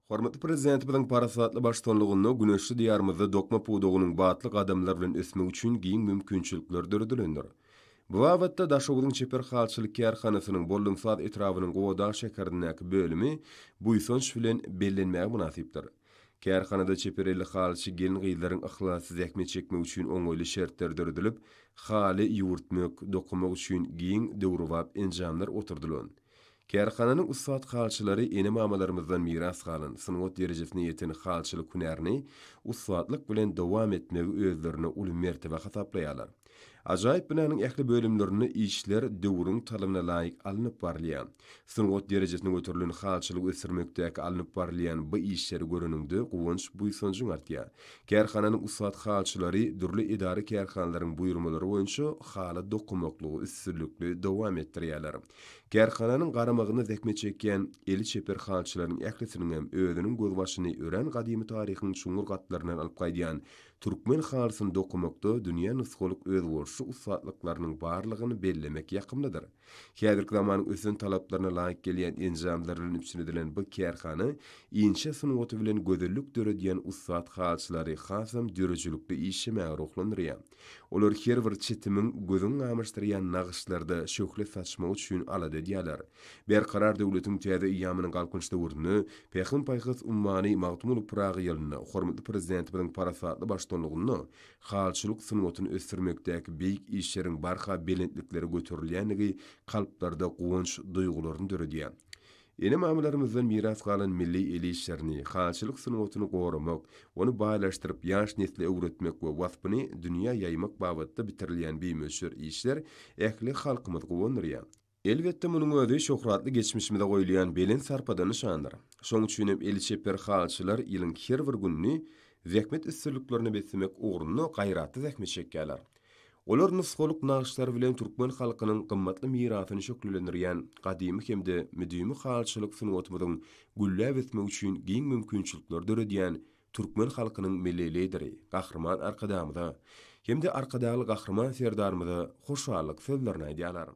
Hormatly prezidentimiň parasatly başçylygyny güneşli diýarymyzda dokma puwdugynyň batlyk adamlar bilen ösmek üçin giň mümkinçilikler döredilendir. Bu wagtda Daşowyň çeper halçylyk kärhanasynyň Bollumsat etrawynyň gowa şekerindäki bölümi buýsonç bilen bellenmäge münasipdir. Kärhanada çepereli halçy gelin gyýlaryň ihlassyz äkme çekmek üçin oňoýly şertler döredilip, haly ýurtmak, dokumak üçin giň döwrubap enjamlar oturdulan. Kärhananyň ussat halçylary eni mamalarymyzdan miras galan sınwat derejesine ýeten halçylyk hünärini ussatlyk bilen dowam etmegi özlerine uly mertebe hasaplaýarlar. Ajaýyp binanyň ähli bölümlerini işler döwrüň talabyna laýyk alınıp barlýan. Sınwat derejesine götürilen halçylyk ösürmekdäki alınıp barlýan bu işleri görünüňde gowunç buýsonjyň artýar. Kärhananyň ussat halçylary dürli idari kärhanalaryň buýrulmalary boýunça hala dokumaklygy üstünlikli dowam etdirýärler. Kärhananyň garamagyny zäkme çekýän eli çeper halçylaryň ählisiniň hem özüniň gözbaşyny ören gadymy taryhyň şuňur gatlarynan alyp gaýdýan türkmen halsyny dokumakda dünýä nusgalyk öz bolşy ussatlyklarynyň barlygyny bellemek ýakymlydyr. Häzirki zamanyň ösün talaplaryna laýyk gelýän enjamlaryň üçin edilen bu kärhana inşe sunwaty bilen gözellik döredýän ussat halçylary hasam dörejilikde işemäge ruhlandyrýar. Olar her bir çetimiň gözüň gamyşdyrýan nagyşlarda şöhle saçmak üçin alady diýerler. Berkarar döwletiň täze ýamynyň galkynçda urduny, peýham paýhys ummany magtumul Praga ýylyna hormatly prezidentimiň parasatly başçylygyny halçylyk sunwatyny ösdürmekdäki beýik işleriň barha belentlikleri götürilýänligi kalplarda gowunç duýgularyny döredýär. Eni mamalarymyzdan miras galan milli eli işlerini, halçylyk sunwatyny goramak, onu baýlaşdyryp ýaş nesle öwretmek we waspyny dünýä ýaymak babatda bitirilýän beýmeşür işler ähli halkymyz gowunurýar. Elbetde munyň özi şöhratly geçmişimizde goýulýan belin sarpadan nişandyr. Şoň üçin hem eli çeper halçylar ýylyň her bir günni zähmet üstünliklerini beslemek ugrunly gaýratly zähmet çekýärler. Olar nusgalyk nagyşlar bilen türkmen halkynyň gymmatly mirasyny şöklendirýän gadymy hemde müdümi halçylyk sunwatymyzyň gülläp etmek üçin giň mümkinçilikler döredýän türkmen halkynyň milli lideri, gahrman arkadamyza, hemde arkadaly gahrman serdarymyza hoşallyk sözlerini aýdýarlar.